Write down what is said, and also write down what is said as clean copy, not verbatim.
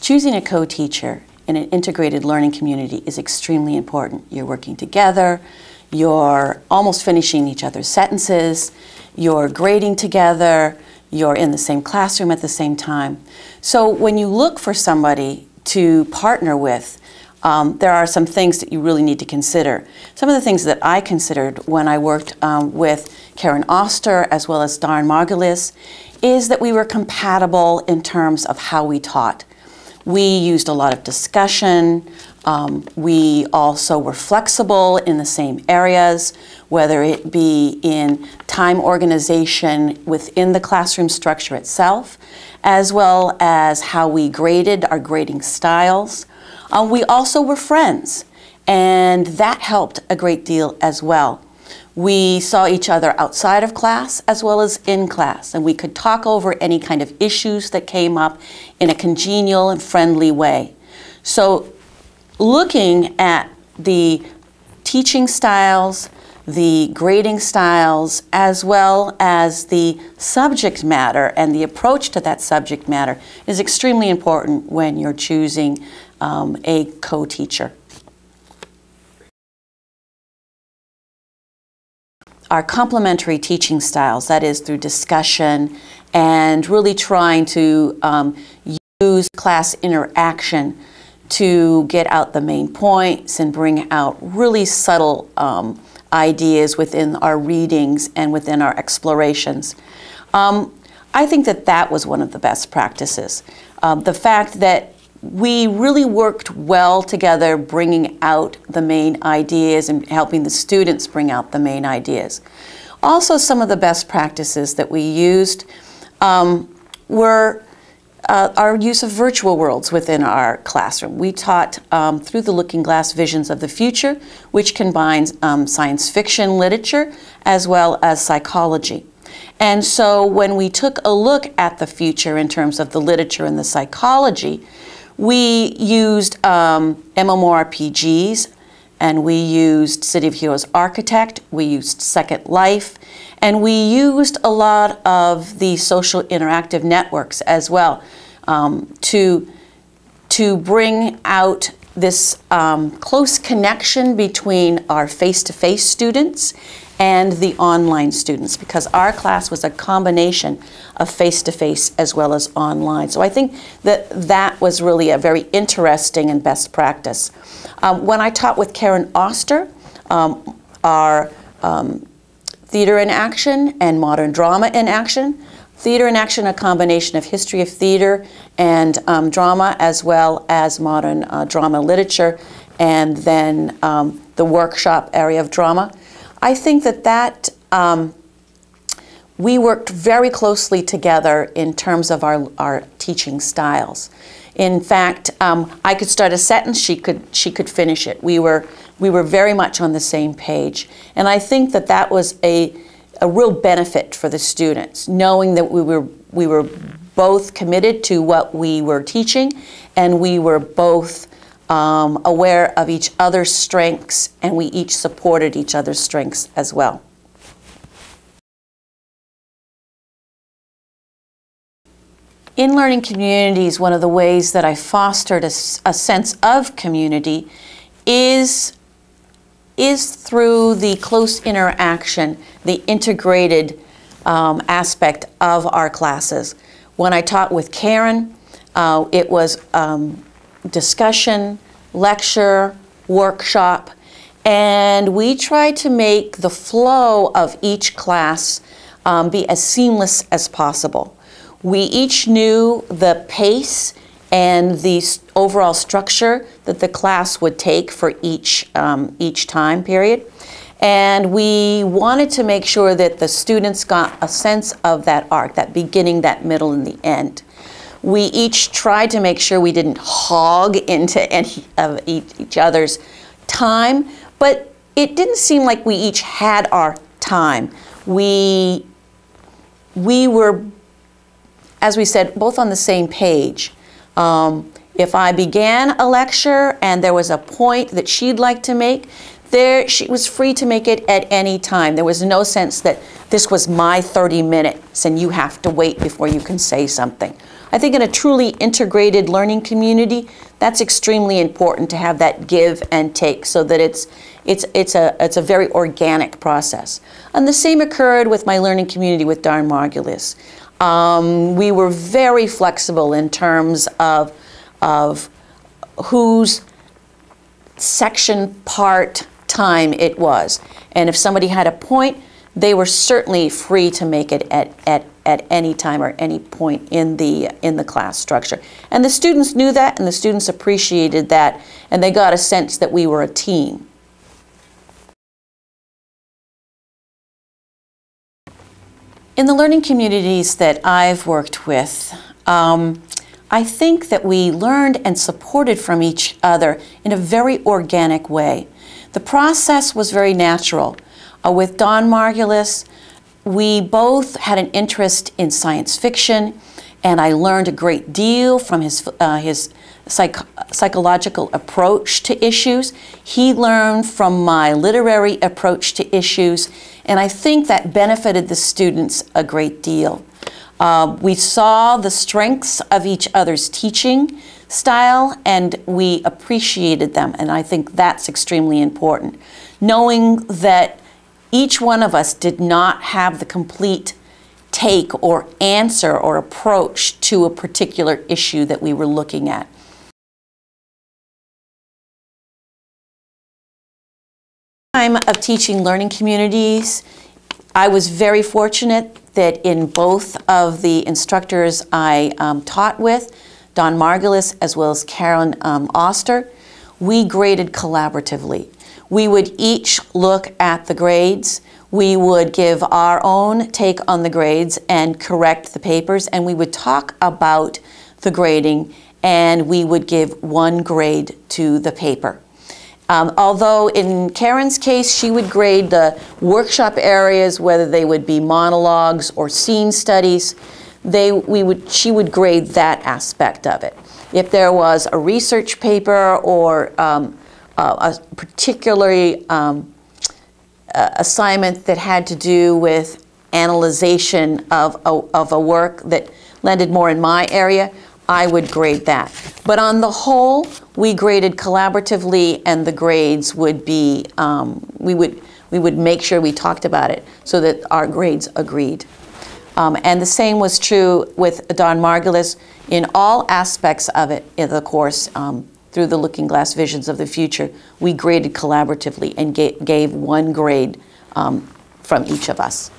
Choosing a co-teacher in an integrated learning community is extremely important. You're working together, you're almost finishing each other's sentences, you're grading together, you're in the same classroom at the same time. So when you look for somebody to partner with, there are some things that you really need to consider. Some of the things that I considered when I worked with Karen Oster as well as Darren Margulis is that we were compatible in terms of how we taught. We used a lot of discussion. We also were flexible in the same areas, whether it be in time organization within the classroom structure itself, as well as how we graded, our grading styles. We also were friends, and that helped a great deal as well. We saw each other outside of class as well as in class, and we could talk over any kind of issues that came up in a congenial and friendly way. So looking at the teaching styles, the grading styles, as well as the subject matter and the approach to that subject matter is extremely important when you're choosing a co-teacher. Our complementary teaching styles, that is through discussion and really trying to use class interaction to get out the main points and bring out really subtle ideas within our readings and within our explorations. I think that that was one of the best practices. The fact that we really worked well together, bringing out the main ideas and helping the students bring out the main ideas. Also, some of the best practices that we used were our use of virtual worlds within our classroom. We taught through the Looking Glass Visions of the Future, which combines science fiction literature as well as psychology. And so when we took a look at the future in terms of the literature and the psychology, we used MMORPGs, and we used City of Heroes Architect, we used Second Life, and we used a lot of the social interactive networks as well to bring out this close connection between our face-to-face students and the online students, because our class was a combination of face-to-face as well as online. So I think that that was really a very interesting and best practice. When I taught with Karen Oster, our theater in action and modern drama in action. Theater in action, a combination of history of theater and drama, as well as modern drama literature, and then the workshop area of drama. I think that we worked very closely together in terms of our teaching styles. In fact, I could start a sentence, she could finish it. We were very much on the same page, and I think that that was a real benefit for the students, knowing that we were both committed to what we were teaching, and we were both aware of each other's strengths, and we each supported each other's strengths as well. In learning communities, one of the ways that I fostered a sense of community is through the close interaction, the integrated aspect of our classes. When I taught with Karen, it was discussion, lecture, workshop, and we tried to make the flow of each class be as seamless as possible. We each knew the pace and the overall structure that the class would take for each time period. And we wanted to make sure that the students got a sense of that arc, that beginning, that middle, and the end. We each tried to make sure we didn't hog into any of each other's time, but it didn't seem like we each had our time. We were, as we said, both on the same page. If I began a lecture and there was a point that she'd like to make, she was free to make it at any time. There was no sense that this was my 30 minutes and you have to wait before you can say something. I think in a truly integrated learning community, that's extremely important to have that give and take so that it's a very organic process. And the same occurred with my learning community with Don Margulis. We were very flexible in terms of whose section part time it was. And if somebody had a point, they were certainly free to make it at any time or any point in the class structure. And the students knew that, and the students appreciated that, and they got a sense that we were a team. In the learning communities that I've worked with, I think that we learned and supported from each other in a very organic way. The process was very natural. With Don Margulis, we both had an interest in science fiction, and I learned a great deal from his psychological approach to issues. He learned from my literary approach to issues, and I think that benefited the students a great deal. We saw the strengths of each other's teaching style, and we appreciated them, and I think that's extremely important. Knowing that each one of us did not have the complete take or answer or approach to a particular issue that we were looking at. Time of teaching learning communities, I was very fortunate that in both of the instructors I taught with, Don Margulis as well as Karen Oster, we graded collaboratively. We would each look at the grades, we would give our own take on the grades and correct the papers, and we would talk about the grading, and we would give one grade to the paper. Although in Karen's case, she would grade the workshop areas, whether they would be monologues or scene studies, she would grade that aspect of it. If there was a research paper or a particularly assignment that had to do with analyzation of a work that landed more in my area, I would grade that. But on the whole, we graded collaboratively, and the grades would be, we would make sure we talked about it so that our grades agreed. And the same was true with Don Margulis in all aspects of it in the course. Through the Looking Glass Visions of the Future, we graded collaboratively and gave one grade from each of us.